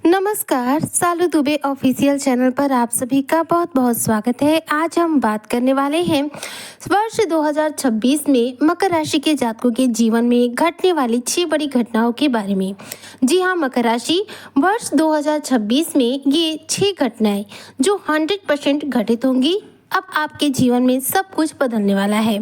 नमस्कार, सालू Dubey official channel पर आप सभी का बहुत बहुत स्वागत है। आज हम बात करने वाले हैं वर्ष 2026 में मकर राशि के जातकों के जीवन में घटने वाली 6 बड़ी घटनाओं के बारे में। जी हाँ, मकर राशि वर्ष 2026 में ये 6 घटनाएं जो 100% घटित होंगी। अब आपके जीवन में सब कुछ बदलने वाला है।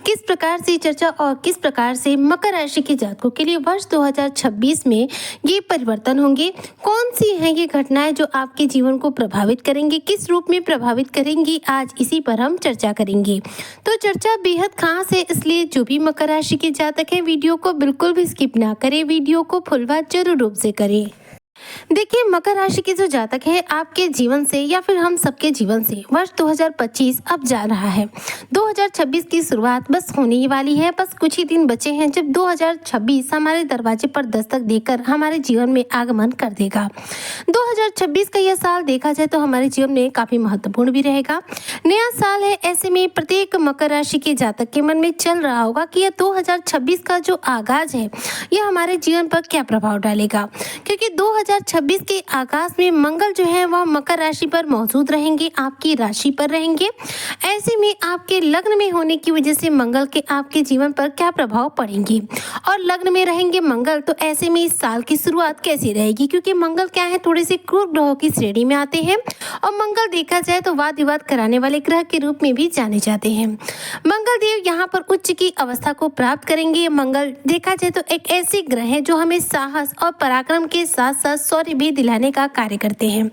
किस प्रकार से चर्चा और किस प्रकार से मकर राशि के जातकों के लिए वर्ष 2026 में ये परिवर्तन होंगे, कौन सी हैं ये घटनाएं जो आपके जीवन को प्रभावित करेंगी, किस रूप में प्रभावित करेंगी, आज इसी पर हम चर्चा करेंगे। तो चर्चा बेहद खास है, इसलिए जो भी मकर राशि के जातक हैं वीडियो को बिल्कुल भी स्किप ना करें, वीडियो को फुल वॉच जरूर रूप से करें। देखिए, मकर राशि के जो जातक है आपके जीवन से या फिर हम सबके जीवन से वर्ष 2025 अब जा रहा है। 2026 की शुरुआत बस होने ही वाली है, बस कुछ ही दिन बचे हैं जब 2026 हमारे दरवाजे पर दस्तक देकर हमारे जीवन में आगमन कर देगा। 2026 का यह साल देखा जाए तो हमारे जीवन में काफी महत्वपूर्ण भी रहेगा। नया साल है, ऐसे में प्रत्येक मकर राशि के जातक के मन में चल रहा होगा कि यह 2026 का जो आगाज है यह हमारे जीवन पर क्या प्रभाव डालेगा, क्योंकि 2026 के आगाज में मंगल जो है वह मकर राशि पर मौजूद रहेंगे, आपकी राशि पर रहेंगे। ऐसे में आपके लग्न में होने की वजह से मंगल के आपके जीवन पर क्या प्रभाव पड़ेंगे, और लग्न में रहेंगे मंगल तो ऐसे में इस साल की शुरुआत कैसी रहेगी, क्योंकि मंगल क्या है, थोड़े से क्रूर ग्रहों की श्रेणी में आते हैं और मंगल देखा जाए तो वाद विवाद कराने वाले ग्रह के रूप में भी जाने जाते हैं। मंगल देव यहाँ पर उच्च की अवस्था को प्राप्त करेंगे। मंगल देखा जाए तो एक ऐसे ग्रह है जो हमें साहस और पराक्रम के साथ साथ शौर्य भी दिलाने का कार्य करते हैं।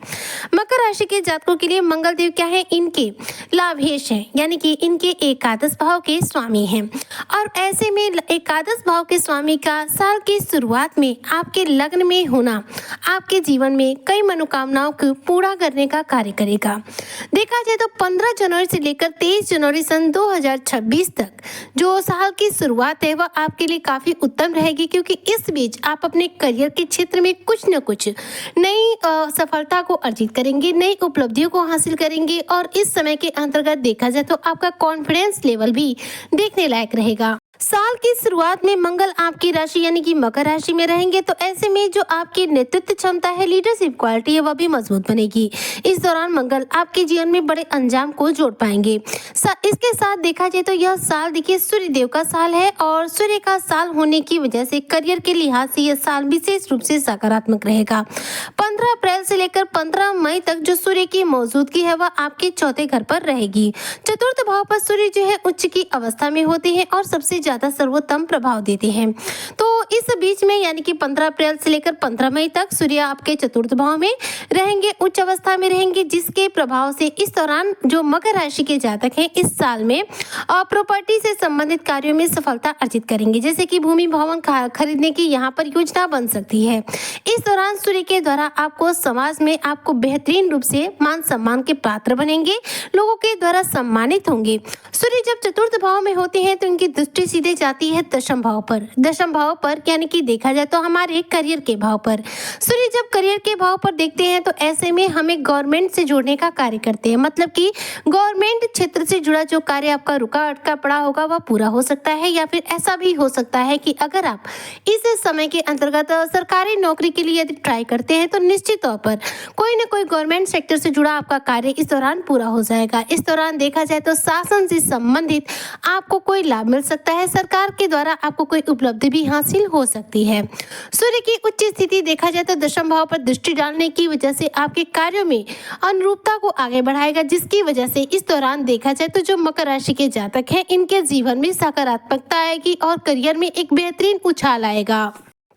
मकर राशि के जातकों के लिए मंगल देव क्या है, इनके लाभेश हैं, यानी कि इनके एकादश भाव के स्वामी हैं, और ऐसे में एकादश भाव के स्वामी का साल की शुरुआत में आपके लग्न में होना आपके जीवन में कई मनोकामनाओं को पूरा करने का कार्य करेगा। देखा जाए तो 15 जनवरी से लेकर 23 जनवरी सन 2026 तक जो साल की शुरुआत है वह आपके लिए काफी उत्तम रहेगी, क्योंकि इस बीच आप अपने करियर के क्षेत्र में कुछ न कुछ नई सफलता को अर्जित करेंगे, नई उपलब्धियों को हासिल करेंगे, और इस समय के अंतर्गत देखा जाए तो आपका कॉन्फिडेंस लेवल भी देखने लायक रहेगा। साल की शुरुआत में मंगल आपकी राशि यानी कि मकर राशि में रहेंगे, तो ऐसे में जो आपकी नेतृत्व क्षमता है, लीडरशिप क्वालिटी है, वह भी मजबूत बनेगी। इस दौरान मंगल आपके जीवन में बड़े अंजाम को जोड़ पाएंगे। इसके साथ देखा जाए तो यह साल देखिए सूर्य देव का साल है, और सूर्य का साल होने की वजह से करियर के लिहाज से यह साल विशेष रूप से सकारात्मक रहेगा। 15 अप्रैल से लेकर 15 मई तक जो सूर्य की मौजूदगी है वह आपके चौथे घर पर रहेगी। चतुर्थ भाव पर सूर्य जो है उच्च की अवस्था में होते हैं और सबसे ज्यादा सर्वोत्तम प्रभाव देते हैं। तो इस बीच में यानी कि 15 अप्रैल से लेकर 15 मई तक सूर्य आपके चतुर्थ भाव में रहेंगे, उच्च अवस्था में रहेंगे, जिसके प्रभाव से इस दौरान जो मकर राशि के जातक हैं इस साल में प्रॉपर्टी से संबंधित कार्यों में सफलता अर्जित करेंगे, जैसे कि भूमि भवन खरीदने की यहाँ पर योजना बन सकती है। इस दौरान सूर्य के द्वारा आपको समाज में आपको बेहतरीन रूप से मान सम्मान के पात्र बनेंगे, लोगों के द्वारा सम्मानित होंगे। सूर्य जब चतुर्थ भाव में होते हैं तो इनकी दृष्टि सीधे जाती है दशम भाव पर। दशम भाव पर यानी कि देखा जाए तो हमारे करियर के भाव पर। सूर्य जब करियर के भाव पर देखते हैं तो ऐसे में हमें गवर्नमेंट से जोड़ने का कार्य करते हैं, मतलब कि गवर्नमेंट क्षेत्र से जुड़ा जो कार्य आपका रुका अटका पड़ा होगा वह पूरा हो सकता है, या फिर ऐसा भी हो सकता है कि अगर आप इस समय के अंतर्गत सरकारी नौकरी के लिए यदि ट्राई करते हैं तो निश्चित तौर पर कोई न कोई गवर्नमेंट सेक्टर से जुड़ा आपका कार्य इस दौरान पूरा हो जाएगा। इस दौरान देखा जाए तो शासन से संबंधित आपको कोई लाभ मिल सकता है, सरकार के द्वारा आपको कोई उपलब्धि भी हासिल हो सकती है। सूर्य की उच्च स्थिति देखा जाए तो दशम भाव पर दृष्टि डालने की वजह से आपके कार्यों में अनुरूपता को आगे बढ़ाएगा, जिसकी वजह से इस दौरान देखा जाए तो जो मकर राशि के जातक हैं इनके जीवन में सकारात्मकता आएगी और करियर में एक बेहतरीन उछाल आएगा।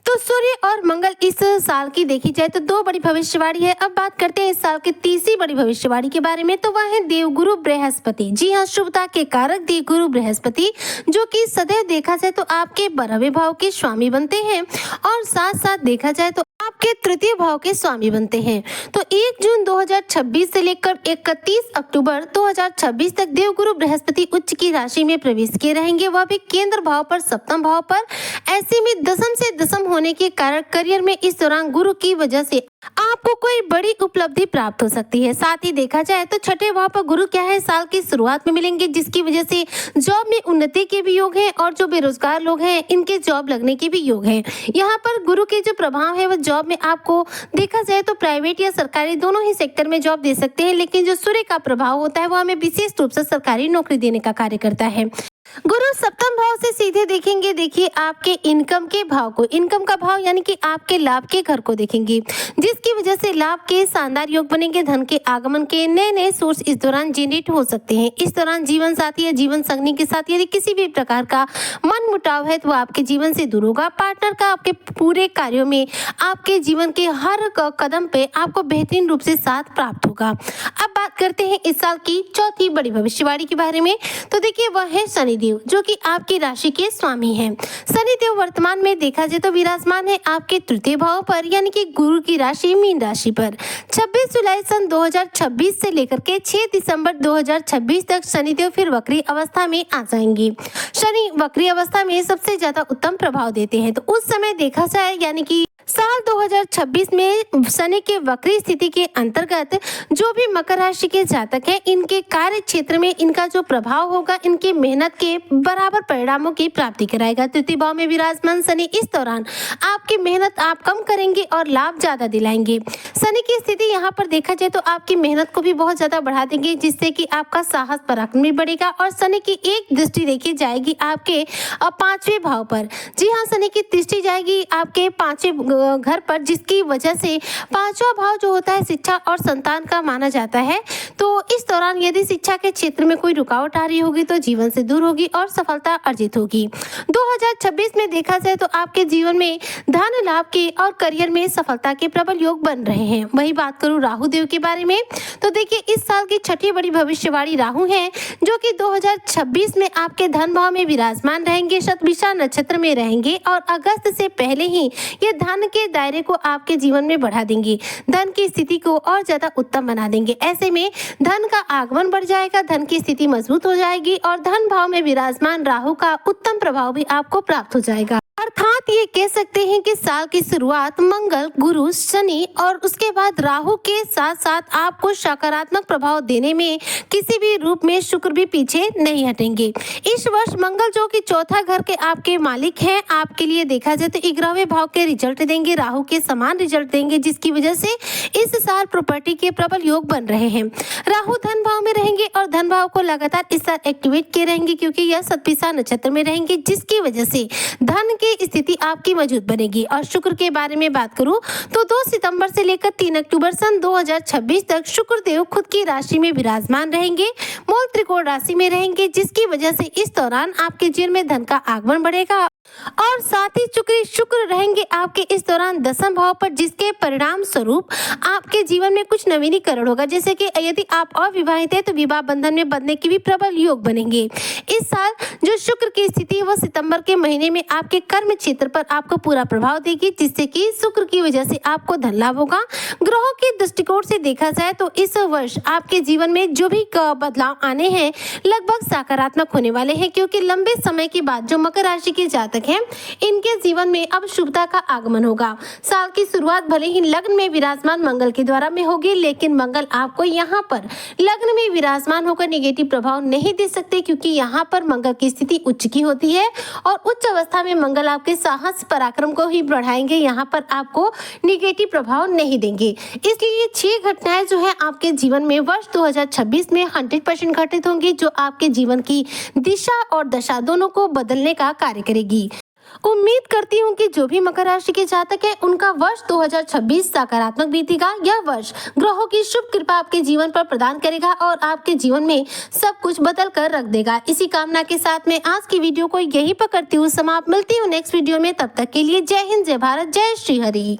तो सूर्य और मंगल इस साल की देखी जाए तो 2 बड़ी भविष्यवाणी है। अब बात करते हैं इस साल की तीसरी बड़ी भविष्यवाणी के बारे में, तो वह है देवगुरु बृहस्पति। जी हाँ, शुभता के कारक देवगुरु बृहस्पति जो कि सदैव देखा जाए तो आपके 12वें भाव के स्वामी बनते हैं, और साथ साथ देखा जाए तो आपके तृतीय भाव के स्वामी बनते हैं। तो 1 जून 2026 से लेकर 31 अक्टूबर 2026 तक देवगुरु बृहस्पति उच्च की राशि में प्रवेश किए रहेंगे, वह भी केंद्र भाव पर, सप्तम भाव पर। ऐसे में दशम से दशम होने के कारण करियर में इस दौरान गुरु की वजह से आप आपको कोई बड़ी उपलब्धि प्राप्त हो सकती है। साथ ही देखा जाए तो छठे भाव पर गुरु क्या है, साल की शुरुआत में मिलेंगे, जिसकी वजह से जॉब में उन्नति के भी योग हैं और जो बेरोजगार लोग हैं इनके जॉब लगने के भी योग हैं। यहाँ पर गुरु के जो प्रभाव है वह जॉब में आपको देखा जाए तो प्राइवेट या सरकारी दोनों ही सेक्टर में जॉब दे सकते हैं, लेकिन जो सूर्य का प्रभाव होता है वो हमें विशेष रूप से सरकारी नौकरी देने का कार्य करता है। गुरु सप्तम भाव से सीधे देखेंगे, देखिए आपके इनकम के भाव को, इनकम का भाव यानी कि आपके लाभ के घर को देखेंगे, जिसकी वजह से लाभ के शानदार योग बनेंगे। धन के आगमन के नए नए सोर्स इस दौरान जनरेट हो सकते हैं। इस दौरान जीवन साथी या जीवन संगनी के साथ यदि किसी भी प्रकार का मन मुटाव है तो वो आपके जीवन से दूर होगा। पार्टनर का आपके पूरे कार्यों में, आपके जीवन के हर कदम पे आपको बेहतरीन रूप से साथ प्राप्त होगा। अब बात करते हैं इस साल की चौथी बड़ी भविष्यवाणी के बारे में, तो देखिए वह है शनिदेव, जो कि आपकी राशि के स्वामी हैं। शनिदेव वर्तमान में देखा जाए तो विराजमान है आपके तृतीय भाव पर, यानी कि गुरु की राशि मीन राशि पर। 26 जुलाई सन 2026 से लेकर के 6 दिसंबर 2026 तक शनिदेव फिर वक्री अवस्था में आ जाएंगे। शनि वक्री अवस्था में सबसे ज्यादा उत्तम प्रभाव देते हैं, तो उस समय देखा जाए यानी कि साल 2026 में शनि के वक्री स्थिति के अंतर्गत जो भी मकर राशि के जातक हैं इनके कार्य क्षेत्र में इनका जो प्रभाव होगा, इनकी मेहनत के बराबर परिणामों की प्राप्ति कराएगा। तृतीय भाव में विराजमान शनि इस दौरान आपकी मेहनत आप कम करेंगे और लाभ ज्यादा दिलाएंगे। शनि की स्थिति यहाँ पर देखा जाए तो आपकी मेहनत को भी बहुत ज्यादा बढ़ा देंगे, जिससे कि आपका साहस पराक्रम भी बढ़ेगा। और शनि की एक दृष्टि देखी जाएगी आपके 5वें भाव पर। जी हाँ, शनि की दृष्टि जाएगी आपके 5वें घर पर, जिसकी वजह से 5वां भाव जो होता है शिक्षा और संतान का माना जाता है। तो इस दौरान यदि शिक्षा के क्षेत्र में कोई रुकावट आ रही होगी तो जीवन से दूर होगी और सफलता अर्जित होगी। 2026 में देखा जाए तो आपके जीवन में धन लाभ के और करियर में सफलता के प्रबल योग बन रहे हैं। वही बात करूं राहु देव के बारे में, तो देखिए इस साल की छठी बड़ी भविष्यवाणी राहु है, जो कि 2026 में आपके धन भाव में विराजमान रहेंगे, शतभिषा नक्षत्र में रहेंगे और अगस्त से पहले ही ये धन के दायरे को आपके जीवन में बढ़ा देंगे, धन की स्थिति को और ज्यादा उत्तम बना देंगे। ऐसे में धन का आगमन बढ़ जाएगा, धन की स्थिति मजबूत हो जाएगी और धन भाव में विराजमान राहु का उत्तम प्रभाव भी आपको प्राप्त हो जाएगा। अर्थात ये कह सकते हैं कि साल की शुरुआत मंगल, गुरु, शनि और उसके बाद राहु के साथ साथ आपको सकारात्मक प्रभाव देने में किसी भी रूप में शुक्र भी पीछे नहीं हटेंगे। इस वर्ष मंगल जो कि चौथा घर के आपके मालिक हैं, आपके लिए देखा जाए तो 11वें भाव के रिजल्ट देंगे, राहु के समान रिजल्ट देंगे, जिसकी वजह से इस साल प्रॉपर्टी के प्रबल योग बन रहे हैं। राहु धन भाव में रहेंगे और धन भाव को लगातार इस साल एक्टिवेट किए रहेंगे, क्योंकि यह शतभिषा नक्षत्र में रहेंगे, जिसकी वजह से धन की स्थिति आपकी मजबूत बनेगी। और शुक्र के बारे में बात करूं तो 2 सितंबर से लेकर 3 अक्टूबर सन 2026 तक शुक्र देव खुद की राशि में विराजमान रहेंगे, मूल त्रिकोण राशि में रहेंगे, जिसकी वजह से इस दौरान आपके जीवन में धन का आगमन बढ़ेगा। और साथ ही शुक्र रहेंगे आपके इस दौरान दसम भाव पर, जिसके परिणाम स्वरूप आपके जीवन में कुछ नवीनीकरण होगा। जैसे कि यदि आप अविवाहित है तो विवाह बंधन में बंधने के भी प्रबल योग बनेंगे। इस साल जो शुक्र की स्थिति है वो सितंबर के महीने में आपके कर्म क्षेत्र पर आपको पूरा प्रभाव देगी, जिससे कि शुक्र की वजह से आपको धन लाभ होगा। ग्रहों के दृष्टिकोण से देखा जाए तो इस वर्ष आपके जीवन में जो भी बदलाव आने हैं लगभग सकारात्मक होने वाले हैं, क्योंकि लंबे समय के बाद जो मकर राशि के जातक हैं इनके जीवन में अब शुभता का आगमन होगा। साल की शुरुआत भले ही लग्न में विराजमान मंगल के द्वारा में होगी, लेकिन मंगल आपको यहाँ पर लग्न में विराजमान होकर नेगेटिव प्रभाव नहीं दे सकते, क्योंकि यहाँ पर मंगल की स्थिति उच्च की होती है और उच्च अवस्था में मंगल आपके साहस पराक्रम को ही बढ़ाएंगे, यहाँ पर आपको नेगेटिव प्रभाव नहीं देंगे। इसलिए ये 6 घटनाएं जो है आपके जीवन में वर्ष 2026 में 100% घटित होंगी, जो आपके जीवन की दिशा और दशा दोनों को बदलने का कार्य करेगी। उम्मीद करती हूँ कि जो भी मकर राशि के जातक है उनका वर्ष 2026 सकारात्मक बीतेगा। यह वर्ष ग्रहों की शुभ कृपा आपके जीवन पर प्रदान करेगा और आपके जीवन में सब कुछ बदल कर रख देगा। इसी कामना के साथ में आज की वीडियो को यहीं पर करती हूँ समाप्त। मिलती हूँ नेक्स्ट वीडियो में, तब तक के लिए जय हिंद, जय भारत, जय श्री हरि।